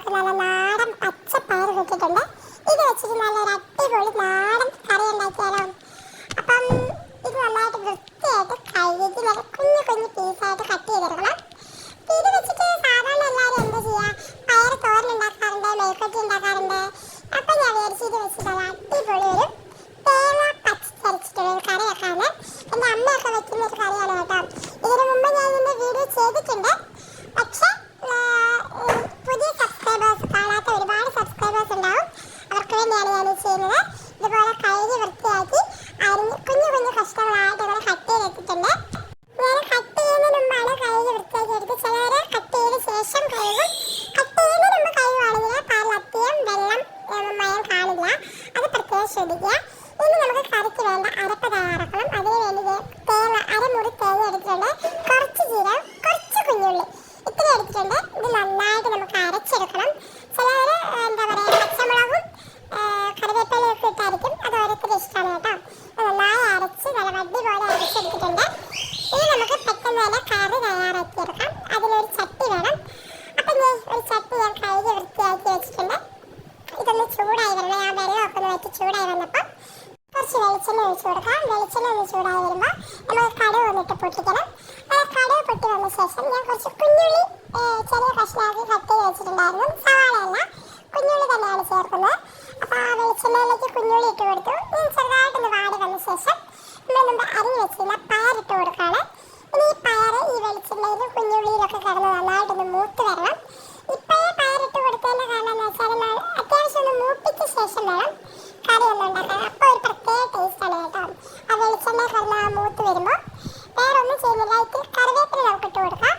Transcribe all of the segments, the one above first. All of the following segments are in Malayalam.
നമുക്ക് നല്ല നാടൻ പച്ചപ്പയർ കിട്ടിയിട്ടുണ്ട്. ഇത് വെച്ചിട്ട് നല്ലൊരു അടിപൊളി നാടൻ കറി ഉണ്ടാക്കിയാലോ. അപ്പം ഇത് നന്നായിട്ട് വൃത്തിയായിട്ട് കഴുകി നല്ല കുഞ്ഞു കുഞ്ഞു പീസായിട്ട് കട്ട് ചെയ്തെടുക്കണം. ഇത് വെച്ചിട്ട് സാധാരണ എല്ലാവരും എന്താ ചെയ്യുക, പയർ തോരൻ ഉണ്ടാക്കാറുണ്ട്, മെഴുക്കുവരട്ടി ഉണ്ടാക്കാറുണ്ട്. അപ്പം ഞാൻ വിചാരിച്ചു ഇത് വെച്ചിട്ട് അടിപൊളി ഒരു തേങ്ങ പച്ചരിച്ചിട്ടുള്ള ഒരു കറി വെക്കാണ്. എൻ്റെ അമ്മയൊക്കെ വെക്കുന്ന ഒരു കറിയാണ് കേട്ടോ. ഇതിനു മുമ്പ് ഞാൻ ഇതിൻ്റെ വീഡിയോ ചെയ്തിട്ടുണ്ട്. പക്ഷേ പുതിയ സബ്സ്ക്രൈബേഴ്സ്, കാണാത്ത ഒരുപാട് സബ്സ്ക്രൈബേഴ്സ് ഉണ്ടാവും, അവർക്ക് വേണ്ടിയാണ് ഞാൻ ചെയ്യുന്നത്. ഇതുപോലെ കഴുകി വൃത്തിയാക്കി അരിഞ്ഞ് കുഞ്ഞു കുഞ്ഞു കഷ്ണങ്ങളായിട്ട് അങ്ങനെ കട്ട് ചെയ്തെടുത്തിട്ടുണ്ട്. ഞാൻ കട്ട് ചെയ്യുന്നതിന് മുമ്പാണ് കഴുകി വൃത്തിയാക്കി എടുത്ത്. ചിലവർ കട്ട് ചെയ്ത ശേഷം കഴുകും. കട്ട് ചെയ്യുന്നതിന് മുമ്പ് കഴുകുവാണെങ്കിൽ പാലിൽ അധികം വെള്ളം മയം കാണില്ല, അത് പ്രത്യേകം ശ്രദ്ധിക്കുക. ഇനി നമുക്ക് കറിക്ക് വേണ്ട അരപ്പ് തയ്യാറാക്കണം. അതിന് വേണ്ടി അരമുറി തേങ്ങ എടുത്തിട്ടുണ്ട്, കുറച്ച് ജീരകം, കുറച്ച് കുഞ്ഞുള്ളി ഇത്ര എടുത്തിട്ടുണ്ട്. ഇത് നന്നായിട്ട് നമുക്ക് അരച്ചെടുക്കണം. ചിലവർ എന്താ പറയുക, പച്ചമുളകും കറിവേപ്പിലയൊക്കെ ഇട്ടായിരിക്കും, അത് ഓരോരുത്തരുടെ ഇഷ്ടമാണ് കേട്ടോ. നന്നായി അരച്ച് നല്ല വടി പോലെ അരച്ചെടുത്തിട്ടുണ്ട്. ഇനി നമുക്ക് പെട്ടെന്ന് തന്നെ കറി തയ്യാറാക്കിയെടുക്കാം. അതിനൊരു ചട്ടി വേണം. അപ്പം ഒരു ചട്ടി ഞാൻ കഴുകി വൃത്തിയാക്കി വെച്ചിട്ടുണ്ട്. ഇതൊന്ന് ചൂടായി വരണം. ഞാൻ വെള്ളമൊക്കെ ഒന്ന് വെച്ച് ചൂടായി വന്നപ്പോൾ കുറച്ച് വെളിച്ചെണ്ണ ഒഴിച്ചു കൊടുക്കാം. വെളിച്ചെണ്ണ ഒന്ന് ചൂടായി വരുമ്പോൾ നമുക്ക് കടുക് വന്നിട്ട് പൊട്ടിക്കണം. കടുക് പൊട്ടി വന്ന ശേഷം ഞാൻ കുറച്ച് കുഞ്ഞുള്ളി ചെറിയ കഷ്ണമാക്കി കട്ട് ചെയ്ത് വെച്ചിട്ടുണ്ടായിരുന്നു. സവാളയല്ല, കുഞ്ഞുള്ളി തന്നെയാണ് ചേർക്കുന്നത്. അപ്പോൾ ആ വെളിച്ചെണ്ണയിലേക്ക് കുഞ്ഞുള്ളി ഇട്ട് കൊടുത്തു. ചെറുതായിട്ടൊന്ന് വാടി വന്ന ശേഷം നമ്മൾ മുമ്പ് അരിഞ്ഞ് വെച്ചിരുന്ന പയറിട്ട് കൊടുക്കുകയാണ്. ഇനി ഈ പയർ ഈ വെളിച്ചെണ്ണയിലും കുഞ്ഞുള്ളിയിലൊക്കെ കിടന്ന് നന്നായിട്ടൊന്ന് മൂത്ത് വരണം. ഇപ്പോഴേ പയറിട്ട് കൊടുത്തതിൻ്റെ കാരണം എന്ന് വെച്ചാൽ അത്യാവശ്യം ഒന്ന് മൂപ്പിച്ച ശേഷം വേണം കറി ഒന്നും ഉണ്ടാക്കാൻ. അപ്പോൾ ഒരു പ്രത്യേക ടേസ്റ്റാണ് കേട്ടോ. ആ വെളിച്ചെണ്ണ കിടന്ന് മൂത്ത് വരുമ്പോൾ വേറൊന്നും ചെയ്യുന്നില്ല, ഇത്തിരി കറിവേപ്പില നമുക്ക് ഇട്ട് കൊടുക്കാം.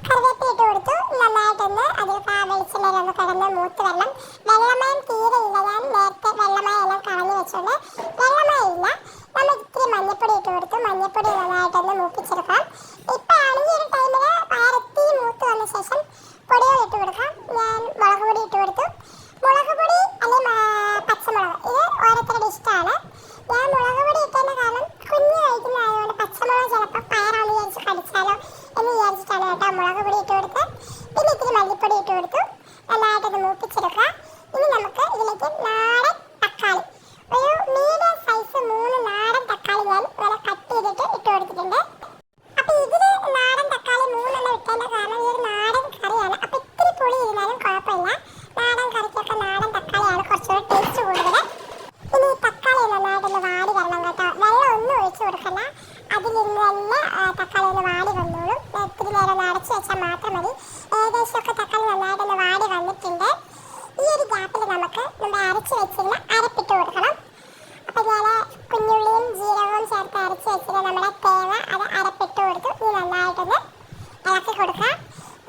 കറിവേപ്പില ഇട്ട് കൊടുത്തു. നന്നായിട്ടൊന്ന് അതിൽ ആ വെളിച്ചെണ്ണയിലൊന്ന് കിടന്ന് മൂത്ത് വരണം. വെള്ളമയം തീരെ ഇല്ല, ഞാൻ നേരത്തെ വെള്ളമയം എല്ലാം കളഞ്ഞു വെച്ചുകൊണ്ട് വെള്ളമയം ഇല്ല. നമ്മൾ ഇത്തിരി മഞ്ഞൾപ്പൊടി ഇട്ട് കൊടുത്തു. മഞ്ഞൾപ്പൊടി നന്നായിട്ടൊന്ന് മൂപ്പിച്ചെടുക്കണം. ഇപ്പോഴാണെങ്കിൽ ഒരു ടൈമിൽ പയറെത്തി മൂത്ത് വന്ന ശേഷം പൊടികൾ ഇട്ട് കൊടുക്കാം. ഞാൻ മുളക് പൊടി ഇട്ട് കൊടുത്തു. മുളക് പൊടി അല്ലെങ്കിൽ പച്ചമുളക്, ഇത് ഓരോരുത്തരുടെ ഇഷ്ടമാണ്. ഞാൻ മുളക് പൊടി ഇട്ടതിൻ്റെ കാരണം കുഞ്ഞ് കഴിക്കുന്നതായതുകൊണ്ട് പച്ചമുളക് ചിലപ്പോൾ പയറാണ് വിചാരിച്ച് കടിച്ചാലോ എന്ന് വിചാരിച്ചിട്ടാണ് കേട്ടോ മുളക് പൊടി ഇട്ട് കൊടുത്ത്. പിന്നെ ഇത്തിരി മല്ലിപ്പൊടി ഇട്ട് കൊടുത്തു. നന്നായിട്ടൊന്ന് മൂപ്പിച്ചെടുക്കുക. ഇനി നമുക്ക് ഇതിലേക്ക് നാടൻ തക്കാളി, ഒരു മീഡിയം സൈസ് 3 നാടൻ തക്കാളി ഞാൻ നല്ല കട്ട് ചെയ്തിട്ട് ഇട്ട് കൊടുത്തിട്ടുണ്ട്. അപ്പോൾ ഇതിൽ നാടൻ തക്കാളി 3 ഇട്ടതിൻ്റെ കാരണം ഈ ഒരു നാടൻ കറിയാണ്. അപ്പോൾ ഇത്തിരി പുളി ഇരുന്നാലും കുഴപ്പമില്ല. നാടൻ കറിക്കൊക്കെ നാടൻ തക്കാളിയാണ് കുറച്ചുകൂടി ടേസ്റ്റ് കൂടുതൽ. ഇനി ഈ തക്കാളി നന്നായിട്ടൊന്ന് വാടി വരണം കേട്ടോ. വെള്ളം ഒന്നും ഒഴിച്ചു കൊടുക്കണ്ട, അതിലിരുന്ന് തന്നെ തക്കാളി ഒന്ന് വാടി വന്നോളും. ഇത്തിരി നേരം ഒന്ന് അടച്ചു വെച്ചാൽ മാത്രം മതി. ഏകദേശമൊക്കെ തക്കാളി നന്നായിട്ടൊന്ന് വാടി വന്നിട്ടുണ്ട്. ഈ ഒരു ഗ്യാപ്പിൽ നമുക്ക് നമ്മൾ അരച്ച് വെച്ചിരുന്ന അരപ്പിട്ട് കൊടുക്കണം. അപ്പോൾ ഞാൻ കുഞ്ഞുള്ളിയും ജീരകവും ചേർത്ത് അരച്ച് വെച്ചിരുന്ന നമ്മുടെ തേങ്ങ അത് അരപ്പിട്ട് കൊടുത്തു. ഇനി നന്നായിട്ടൊന്ന് ഇളക്കി കൊടുക്കുക.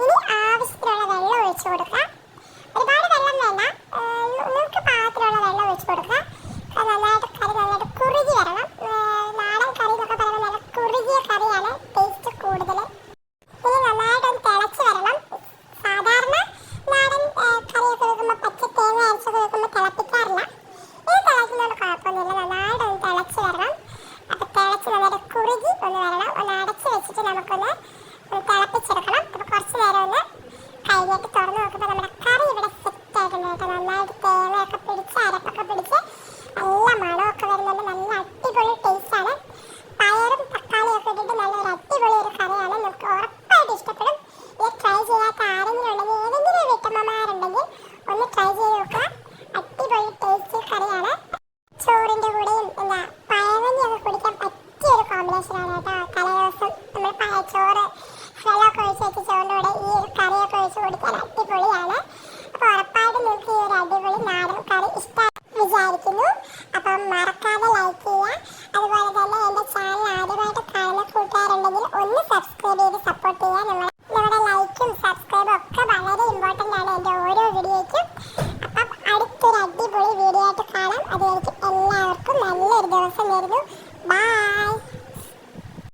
ഇനി ആവശ്യത്തിനുള്ള വെള്ളം ഒഴിച്ചു കൊടുക്കുക. ഒരുപാട് വെള്ളം വേണ്ട, നിങ്ങൾക്ക് പാകത്തിലുള്ള വെള്ളം ഒഴിച്ചു കൊടുക്കുക. നന്നായിട്ട് കറി നന്നായിട്ട് കുറുകി വരണം. നാടൻ കറി എന്നൊക്കെ പറയുമ്പോൾ നല്ല കുറുകിയ കറിയാണ് ടേസ്റ്റ് കൂടുതൽ. ഇനി നന്നായിട്ടൊന്ന് തിളച്ച് വരണം. സാധാരണ നാടൻ കറിയൊക്കെ വെക്കുമ്പോൾ പച്ച തേങ്ങ അരച്ചൊക്കെ വെക്കുമ്പോൾ തിളപ്പിക്കാറില്ല. ഇത് തിളയ്ക്കുന്നതുകൊണ്ട് കുഴപ്പമൊന്നുമില്ല. നന്നായിട്ടൊന്ന് തിളച്ച് വരണം. അപ്പോൾ തിളച്ച് നന്നായിട്ട് കുറുകി ഒന്ന് വരണം. ഒന്ന് അടച്ച് വെച്ചിട്ട് നമുക്കൊന്ന്